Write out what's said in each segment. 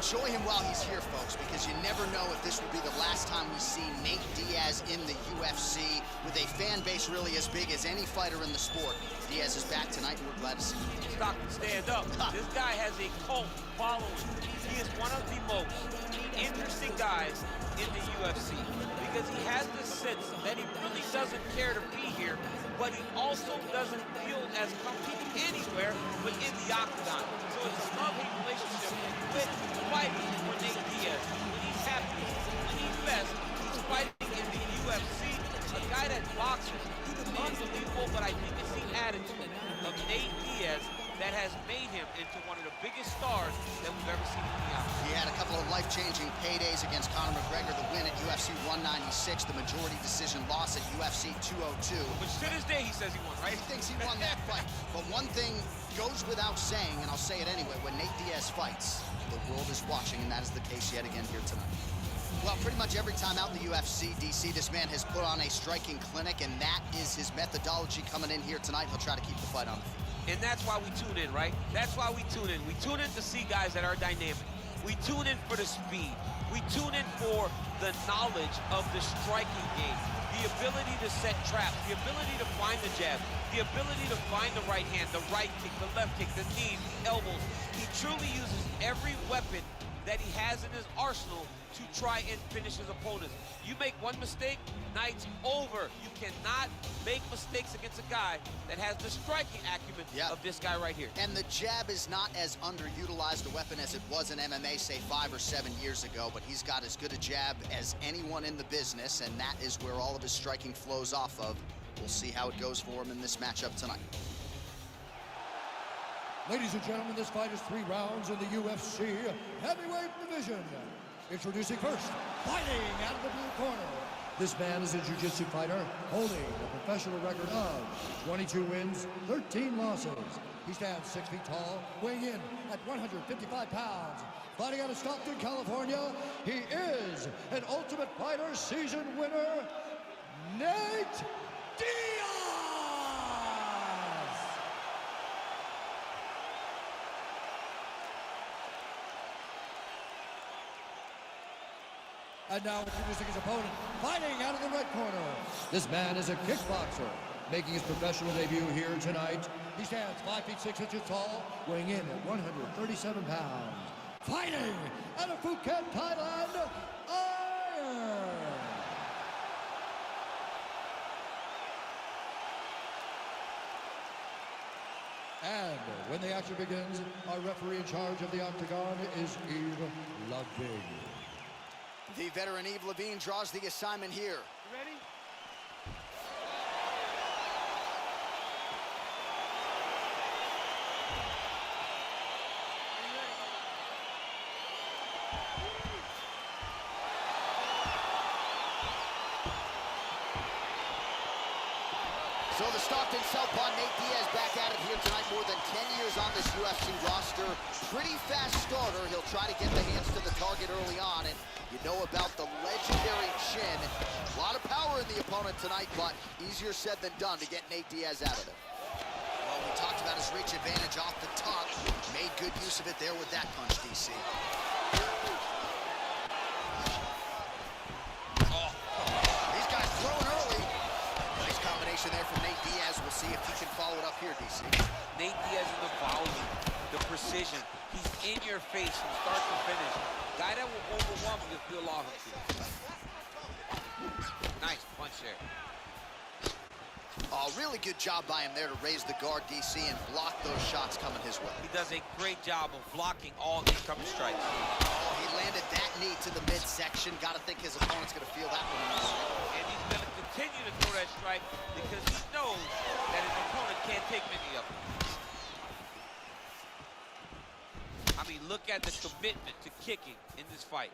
enjoy him while he's here, folks, because you never know if this will be the last time we see Nate Diaz in the UFC with a fan base really as big as any fighter in the sport. Diaz is back tonight, and we're glad to see him. Stockton, stand up. This guy has a cult following. He is one of the most interesting guys in the UFC because he has this sense that he really doesn't care to be here, but he also doesn't feel as comfortable anywhere but in the Octagon. So it's a love-hate relationship with fighting for Nate Diaz. When he's happy, when he's best, he's fighting in the UFC. A guy that boxes, unbelievable, but I think it's the attitude of Nate Diaz that has made him into one of the biggest stars that we've ever seen in the UFC. He had a couple of life-changing paydays against Conor McGregor, the win at UFC 196, the majority decision loss at UFC 202. Which to this day he says he won, right? He thinks he won that fight. But one thing goes without saying, and I'll say it anyway, when Nate Diaz fights, the world is watching, and that is the case yet again here tonight. Well, pretty much every time out in the UFC, DC, this man has put on a striking clinic, and that is his methodology coming in here tonight. He'll try to keep the fight on the feet. And that's why we tune in, right? That's why we tune in. We tune in to see guys that are dynamic. We tune in for the speed. We tune in for the knowledge of the striking game, the ability to set traps, the ability to find the jab, the ability to find the right hand, the right kick, the left kick, the knees, the elbows. He truly uses every weapon that he has in his arsenal to try and finish his opponents. You make one mistake, night's over. You cannot make mistakes against a guy that has the striking acumen of this guy right here. And the jab is not as underutilized a weapon as it was in MMA, say 5 or 7 years ago, but he's got as good a jab as anyone in the business, and that is where all of his striking flows off of. We'll see how it goes for him in this matchup tonight. Ladies and gentlemen, this fight is 3 rounds in the UFC heavyweight division. Introducing first, fighting out of the blue corner. This man is a jiu-jitsu fighter holding a professional record of 22 wins, 13 losses. He stands 6 feet tall, weighing in at 155 pounds. Fighting out of Stockton, California, he is an Ultimate Fighter season winner, Nate Diaz! And now introducing his opponent, fighting out of the red corner. This man is a kickboxer, making his professional debut here tonight. He stands 5 feet 6 inches tall, weighing in at 137 pounds. Fighting out of Phuket, Thailand, Iron. And when the action begins, our referee in charge of the Octagon is Yves Levine. The veteran Yves Levine draws the assignment here. You ready? So the Stockton Southpaw Nate Diaz back at it here tonight, more than 10 years on this UFC roster. Pretty fast starter. He'll try to get the hands to the target early on, and you know about the legendary chin. A lot of power in the opponent tonight, but easier said than done to get Nate Diaz out of it. Well, we talked about his reach advantage off the top. Made good use of it there with that punch, DC. Oh, these guys throwing early. Nice combination there from Nate Diaz. We'll see if he can follow it up here, DC. Nate Diaz in the volume, the precision. He's in your face from start to finish. Guy that will overwhelm you if you allow him to. Nice punch there. Oh, really good job by him there to raise the guard, DC, and block those shots coming his way. He does a great job of blocking all incoming strikes. Oh, he landed that knee to the midsection. Got to think his opponent's going to feel that one. And he's going to continue to throw that strike because he knows that his opponent can't take many of them. I mean, look at the commitment to kicking in this fight.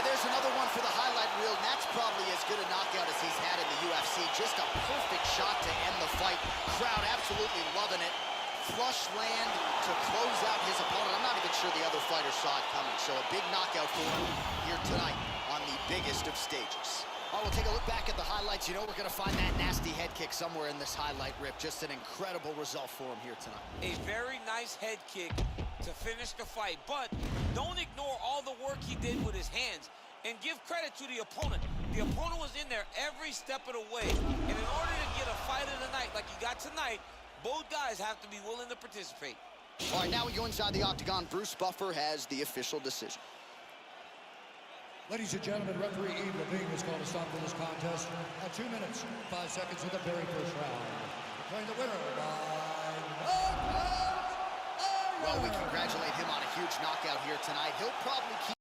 There's another one for the highlight reel, and that's probably as good a knockout as he's had in the UFC. Just a perfect shot to end the fight. Crowd absolutely loving it. Flush land to close out his opponent. I'm not even sure the other fighter saw it coming, so a big knockout for him here tonight on the biggest of stages. All right, we'll take a look back at the highlights. You know we're going to find that nasty head kick somewhere in this highlight rip. Just an incredible result for him here tonight. A very nice head kick to finish the fight, but don't ignore all the work he did with his hands, and give credit to the opponent. The opponent was in there every step of the way, and in order to get a fight of the night like you got tonight, both guys have to be willing to participate. All right, now we go inside the octagon. Bruce Buffer has the official decision. Ladies and gentlemen, referee Eve Levine has called a stop to this contest at 2 minutes, 5 seconds of the very first round. Declaring the winner by knockout. Well, we congratulate him on a huge knockout here tonight. He'll probably keep